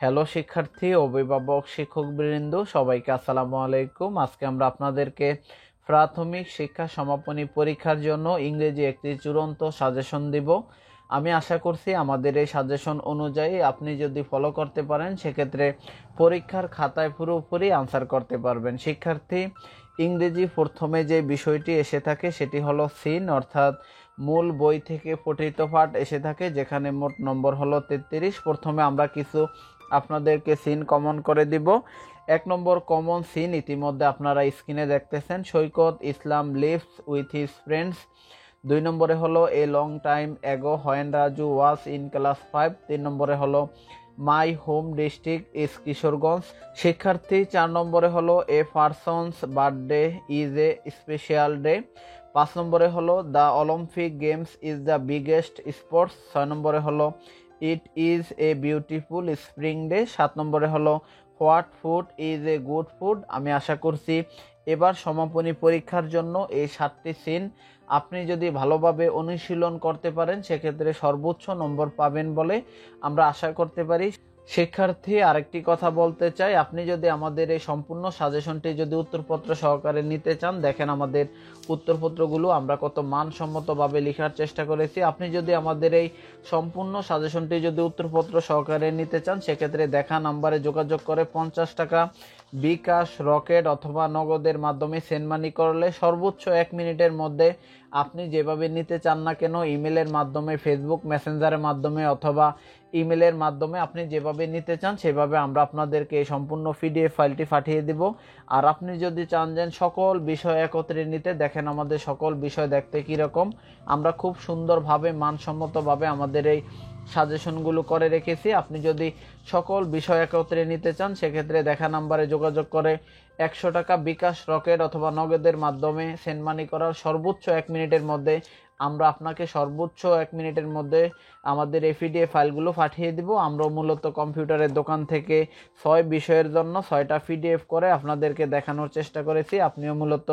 Hello শিক্ষার্থী, অভিভাবক, শিক্ষকবৃন্দ সবাইকে আসসালামু আলাইকুম। আজকে আমরা আপনাদেরকে প্রাথমিক শিক্ষা সমাপনী পরীক্ষার জন্য ইংরেজি একটি চূড়ান্ত সাজেশন দিব। আমি আশা করছি আমাদের এই সাজেশন অনুযায়ী আপনি যদি ফলো করতে পারেন সেক্ষেত্রে পরীক্ষার খাতায় পুরোপুরি আনসার করতে পারবেন। শিক্ষার্থী, ইংরেজি প্রথমে যে বিষয়টি এসে থাকে সেটি হলো সিন, অর্থাৎ মূল বই থেকে পঠিত পাঠ এসে থাকে, যেখানে মোট নম্বর হলো 33। প্রথমে আমরা কিছু আপনাদেরকে সিন কমন করে দিব। 1 নম্বর কমন সিন ইতিমধ্যে আপনারা স্ক্রিনে দেখতেছেন, Saikat Islam lives with his friends. 2 নম্বরে হলো a long time ago when Raju was in class 5। 3 নম্বরে হলো my home district is Kishoreganj. শিক্ষার্থী, 4 নম্বরে হলো a person's birthday is a special day. 5 নম্বরে হলো the Olympic games is the biggest sports. 6 নম্বরে হলো it is a beautiful spring day. 7 নম্বরে হলো what food is a good food. আমি আশা করছি এবার সমাপনী পরীক্ষার জন্য এই 7টি সিন আপনি যদি ভালোভাবে অনুশীলন করতে পারেন সেক্ষেত্রে সর্বোচ্চ নম্বর পাবেন বলে আমরা আশা করতে পারি। শিক্ষার্থী, আরেকটি কথা বলতে চাই, আপনি যদি আমাদের এই সম্পূর্ণ সাজেশনটি যদি উত্তরপত্র সহকারে নিতে চান, দেখেন আমাদের উত্তরপত্রগুলো আমরা কত মানসম্মতভাবে লেখার চেষ্টা করেছি। আপনি যদি আমাদের এই সম্পূর্ণ সাজেশনটি যদি উত্তরপত্র সহকারে নিতে চান সেক্ষেত্রে দেখা নাম্বারে যোগাযোগ করে 50 টাকা বিকাশ, রকেট অথবা নগদের মাধ্যমে সেন্ড মানি করলে সর্বোচ্চ 1 মিনিটের মধ্যে আপনি যেভাবে নিতে চান না কেন, ইমেলের মাধ্যমে, ফেসবুক মেসেঞ্জারের মাধ্যমে অথবা ইমেলের মাধ্যমে আপনি যেভাবে নিতে চান সেভাবে আমরা আপনাদেরকে এই সম্পূর্ণ পিডিএফ ফাইলটি পাঠিয়ে দিব। আর আপনি যদি চান যে সকল বিষয় একত্রে নিতে, দেখেন আমাদের সকল বিষয় দেখতে কীরকম, আমরা খুব সুন্দরভাবে মানসম্মতভাবে আমাদের এই সাজেশনগুলো করে রেখেছি। আপনি যদি সকল বিষয় একত্রে নিতে চান সেক্ষেত্রে দেখা নাম্বারে যোগাযোগ করে 100 টাকা বিকাশ, রকেট অথবা নগদের মাধ্যমে সেন্ড মানি করার সর্বোচ্চ 1 মিনিটের মধ্যে আমরা আপনাকে সর্বোচ্চ 1 মিনিটের মধ্যে আমাদের এই পিডিএফ ফাইলগুলো পাঠিয়ে দিব। আমরা মূলত কম্পিউটারের দোকান থেকে 6 বিষয়ের জন্য 6টা পিডিএফ করে আপনাদেরকে দেখানোর চেষ্টা করেছি। আপনিও মূলত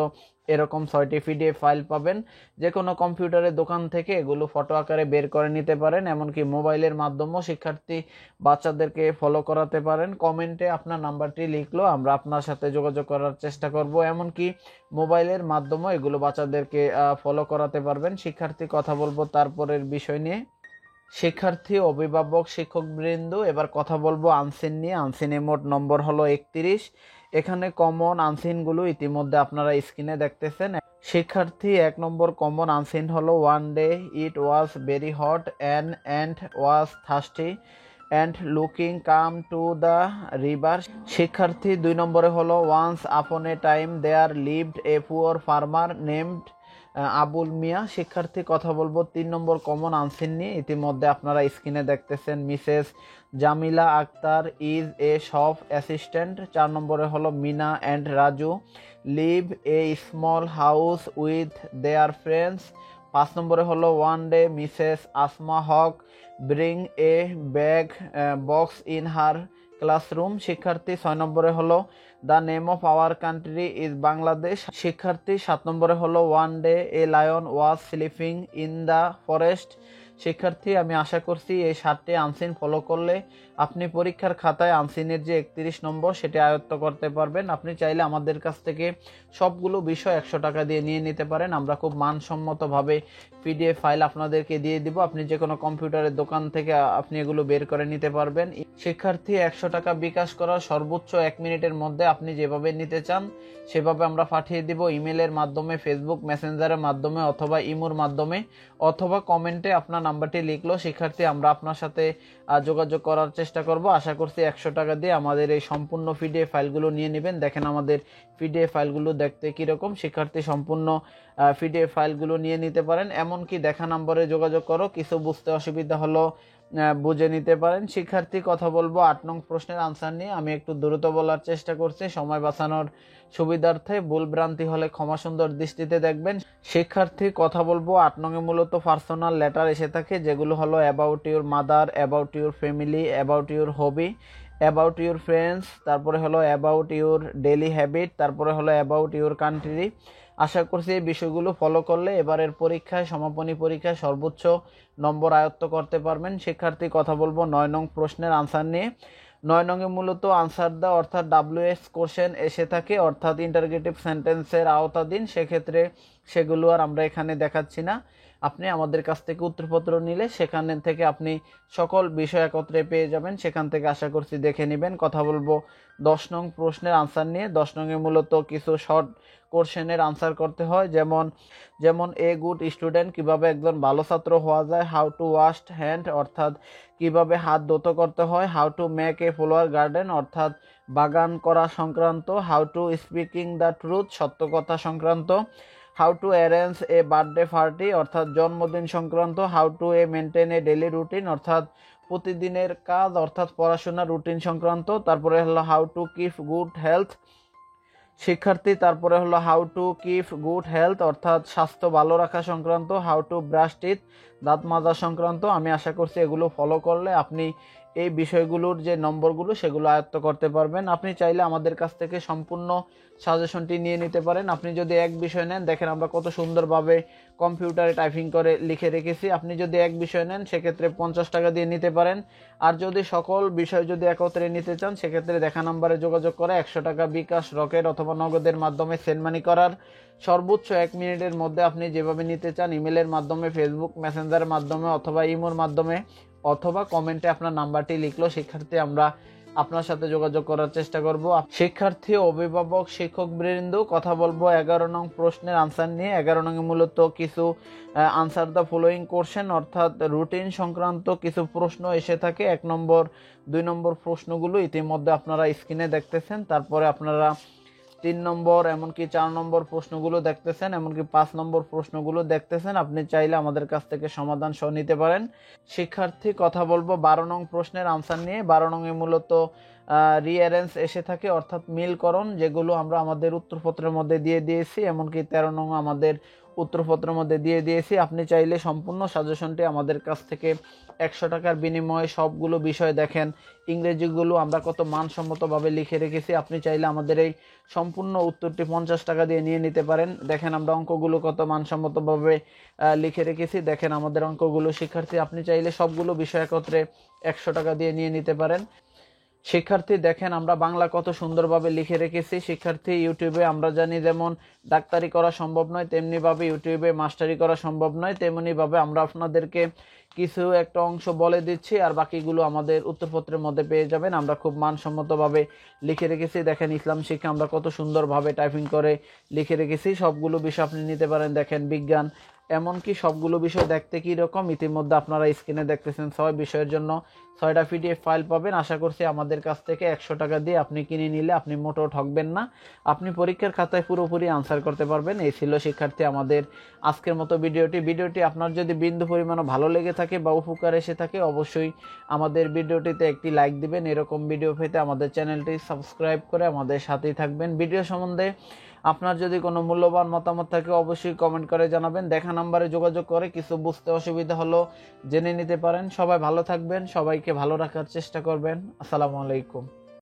এরকম 6টি পিডিএফ ফাইল পাবেন। যে কোনো কম্পিউটারের দোকান থেকে এগুলো ফটো আকারে বের করে নিতে পারেন, এমনকি মোবাইলের মাধ্যমেও শিক্ষার্থী বাচ্চাদেরকে ফলো করাতে পারেন। কমেন্টে আপনার নাম্বারটি লিখলো আমরা আপনার সাথে যোগাযোগ করার চেষ্টা করব, এমনকি মোবাইলের মাধ্যমেও এগুলো বাচ্চাদেরকে ফলো করাতে পারবেন। শিক্ষার্থী, কথা বলবো তারপরের বিষয় নিয়ে। শিক্ষার্থী, অভিভাবক, শিক্ষকবৃন্দ, এবার কথা বলবো আনসিন নিয়ে। আনসিনে মোট নম্বর হলো 31। এখানে কমন আনসিনগুলো ইতিমধ্যে আপনারা স্ক্রিনে দেখতেছেন। শিক্ষার্থী, 1 নম্বর কমন আনসিন হলো one day it was very hot and was thirsty and looking come to the river. শিক্ষার্থী, 2 নম্বরে হলো once upon a time there lived a poor farmer named Abul Mia. শিক্ষার্থী, কথা বলবো 3 নম্বর কমন আনসিন নিয়ে। ইতিমধ্যে আপনারা স্ক্রিনে দেখতেছেন Mrs Jamila Akter is a shop assistant. 4 নম্বরে হলো Mina and Raju live a small house with their friends. 5 নম্বরে হলো one day Mrs Asma Haque bring a bag box in her classroom. শিক্ষার্থী, 6 নম্বরে হলো the name of our country is Bangladesh. শিক্ষার্থী, 7 নম্বরে হলো one day a lion was sleeping in the forest. শিক্ষার্থী, আমি আশা করছি এই 7টি আনসিন ফলো করলে আপনি পরীক্ষার খাতায় আনসিনের যে 31 নম্বর সেটি আয়ত্ত করতে পারবেন। আপনি চাইলে আমাদের কাছ থেকে সবগুলো বিষয় 100 টাকা দিয়ে নিয়ে নিতে পারেন। আমরা খুব মানসম্মতভাবে পিডিএফ ফাইল আপনাদেরকে দিয়ে দিব। আপনি যে কোনো কম্পিউটারের দোকান থেকে আপনি এগুলো বের করে নিতে পারবেন। শিক্ষার্থী, 100 টাকা বিকাশ করার সর্বোচ্চ 1 মিনিটের মধ্যে আপনি যেভাবে নিতে চান সেভাবে আমরা পাঠিয়ে দিব, ইমেলের মাধ্যমে, ফেসবুক মেসেঞ্জারের মাধ্যমে অথবা ইমোর মাধ্যমে, অথবা কমেন্টে আপনার নাম্বারটি লিখলো। শিক্ষার্থী, আমরা আপনার সাথে যোগাযোগ করার চেষ্টা করব। আশা করছি 100 টাকা দিয়ে আমাদের এই সম্পূর্ণ পিডিএফ ফাইলগুলো নিয়ে নেবেন। দেখেন আমাদের পিডিএফ ফাইলগুলো দেখতে কীরকম। শিক্ষার্থী, সম্পূর্ণ পিডিএফ ফাইলগুলো নিয়ে নিতে পারেন, এমনকি দেখা নম্বরে যোগাযোগ করো, কিছু বুঝতে অসুবিধা হলো বুঝে নিতে পারেন। শিক্ষার্থী, কথা বলবো 8 নং প্রশ্নের আনসার নিয়ে। আমি একটু দ্রুত বলার চেষ্টা করছি সময় বাঁচানোর সুবিধার্থে, ভুল ভ্রান্তি হলে ক্ষমা সুন্দর দৃষ্টিতে দেখবেন। শিক্ষার্থী, কথা বলবো 8 নং এ মূলত পার্সোনাল লেটার এসে থাকে, যেগুলো হলো about your mother, about your family, about your hobby, about your friends, তারপরে হলো অ্যাবাউট ইউর ডেইলি হ্যাবিট, তারপরে হলো অ্যাবাউট ইউর কান্ট্রি। আশা করছি এই বিষয়গুলো ফলো করলে এবারের পরীক্ষায়, সমাপনী পরীক্ষায় সর্বোচ্চ নম্বর আয়ত্ত করতে পারবেন। শিক্ষার্থী, কথা বলবো 9 নং প্রশ্নের আনসার নিয়ে। 9 নং এ মূলত আনসার দা অর্থাৎ WH কোশ্চেন এসে থাকে, অর্থাৎ ইন্টারগেটিভ সেন্টেন্সের আওতাধীন, সেক্ষেত্রে সেগুলো আর আমরা এখানে দেখাচ্ছি না। আপনি আমাদের কাছ থেকে উত্তরপত্র নিলে সেখান থেকে আপনি সকল বিষয় একত্রে পেয়ে যাবেন, সেখান থেকে আশা করছি দেখে নেবেন। কথা বলবো 10 নং প্রশ্নের আনসার নিয়ে। 10 নং এ মূলত কিছু শর্ট কোশ্চেনের আনসার করতে হয়, যেমন এ গুড স্টুডেন্ট, কিভাবে একজন ভালো ছাত্র হওয়া যায়, হাউ টু ওয়াশ হ্যান্ড অর্থাৎ কিভাবে হাত ধৌত করতে হয়, how to make a flower garden অর্থাৎ বাগান করা সংক্রান্ত, how to speaking the truth সত্য কথা সংক্রান্ত, how to arrange a birthday party অর্থাৎ জন্মদিন সংক্রান্ত, how to maintain a daily routine অর্থাৎ প্রতিদিনের কাজ অর্থাৎ পড়াশোনার রুটিন সংক্রান্ত, তারপরে হলো how to keep good health শিক্ষার্থী, তারপরে হলো how to keep good health অর্থাৎ স্বাস্থ্য ভালো রাখা সংক্রান্ত, হাউ টু ব্রাশ টিথ দাঁত মাজা সংক্রান্ত। আমি আশা করছি এগুলো ফলো করলে আপনি এই বিষয়গুলোর যে নম্বরগুলো সেগুলো আয়ত্ত করতে পারবেন। আপনি চাইলে আমাদের কাছ থেকে সম্পূর্ণ সাজেশনটি নিয়ে নিতে পারেন। আপনি যদি এক বিষয় নেন, দেখেন আমরা কত সুন্দরভাবে কম্পিউটারে টাইপিং করে লিখে রেখেছি। আপনি যদি এক বিষয় নেন সেক্ষেত্রে 50 টাকা দিয়ে নিতে পারেন, আর যদি সকল বিষয় যদি একত্রে নিতে চান সেক্ষেত্রে দেখা নাম্বারে যোগাযোগ করে 100 টাকা বিকাশ, রকেট অথবা নগদের মাধ্যমে সেন্ড মানি করার সর্বোচ্চ 1 মিনিটের মধ্যে আপনি যেভাবে নিতে চান, ইমেলের মাধ্যমে, ফেসবুক মেসেঞ্জারের মাধ্যমে অথবা ইমোর মাধ্যমে অথবা কমেন্টে আপনার নাম্বারটি লিখলো শিক্ষার্থী আমরা আপনার সাথে যোগাযোগ করার চেষ্টা করব। শিক্ষার্থী, অভিভাবক, শিক্ষক বৃন্দ, কথা বলবো 11 নং প্রশ্নের আনসার নিয়ে। 11 নং এ মূলত কিছু আনসার দ্য ফলোয়িং কোশ্চেন অর্থাৎ রুটিন সংক্রান্ত কিছু প্রশ্ন এসে থাকে। 1 নম্বর 2 নম্বর প্রশ্নগুলো ইতিমধ্যে আপনারা স্ক্রিনে দেখতেছেন, তারপরে আপনারা 3 নম্বর এমনকি 4 নম্বর প্রশ্নগুলো দেখতেছেন, এমনকি 5 নম্বর প্রশ্নগুলো দেখতেছেন। আপনি চাইলে আমাদের কাছ থেকে সমাধান সহ নিতে পারেন। শিক্ষার্থী, কথা বলবো 12 নং প্রশ্নের আনসার নিয়ে। 12 নং এ মূলত রিঅ্যারেঞ্জ এসে থাকে অর্থাৎ মিলকরণ, যেগুলো আমরা আমাদের উত্তরপত্রের মধ্যে দিয়ে দিয়েছি, এমনকি 13 নং আমাদের উত্তরপত্রের মধ্যে দিয়ে দিয়েছি। আপনি চাইলে সম্পূর্ণ সাজেশনটি আমাদের কাছ থেকে 100 টাকার বিনিময়ে সবগুলো বিষয় দেখেন, ইংরেজিগুলো আমরা কত মানসম্মতভাবে লিখে রেখেছি। আপনি চাইলে আমাদের এই সম্পূর্ণ উত্তরটি 50 টাকা দিয়ে নিয়ে নিতে পারেন। দেখেন আমরা অঙ্কগুলো কত মানসম্মতভাবে লিখে রেখেছি, দেখেন আমাদের অঙ্কগুলো। শিক্ষার্থী, আপনি চাইলে সবগুলো বিষয় একত্রে 100 টাকা দিয়ে নিয়ে নিতে পারেন। শিক্ষার্থী, দেখেন আমরা বাংলা কত সুন্দরভাবে লিখে রেখেছি। শিক্ষার্থী, ইউটিউবে আমরা জানি যেমন ডাক্তারি করা সম্ভব নয়, তেমনিভাবে ইউটিউবে মাস্টারি করা সম্ভব নয়, তেমনিভাবে আমরা আপনাদেরকে কিছু একটা অংশ বলে দিচ্ছি আর বাকিগুলো আমাদের উত্তরপত্রের মধ্যে পেয়ে যাবেন। আমরা খুব মানসম্মতভাবে লিখে রেখেছি। দেখেন ইসলাম শিক্ষা আমরা কত সুন্দরভাবে টাইপিং করে লিখে রেখেছি। সবগুলো বিষয় আপনি নিতে পারেন। দেখেন বিজ্ঞান, এমনকি সবগুলো বিষয় দেখতে কি রকম ইতিমধ্যে আপনারা স্ক্রিনে দেখতেছেন। 6 বিষয়ের জন্য 6টা PDF ফাইল পাবেন। আশা করছি আমাদের কাছ থেকে 100 টাকা দিয়ে আপনি কিনে নিলে আপনি মোটেও ঠকবেন না, আপনি পরীক্ষার খাতায় পুরোপুরি আনসার করতে পারবেন। এই ছিল শিক্ষার্থী আমাদের আজকের মতো ভিডিওটি আপনার যদি বিন্দু পরিমাণও ভালো লেগে থাকে বা উপকার এসে থাকে, অবশ্যই আমাদের ভিডিওটিতে একটি লাইক দিবেন। এরকম ভিডিও পেতে আমাদের চ্যানেলটি সাবস্ক্রাইব করে আমাদের সাথেই থাকবেন। ভিডিও সম্বন্ধে আপনার যদি কোনো মূল্যবান মতামত থাকে অবশ্যই কমেন্ট করে জানাবেন। দেখা নাম্বারে যোগাযোগ করে কিছু বুঝতে অসুবিধা হলো জেনে নিতে পারেন। সবাই ভালো থাকবেন, সবাইকে ভালো রাখার চেষ্টা করবেন। আসসালামু আলাইকুম।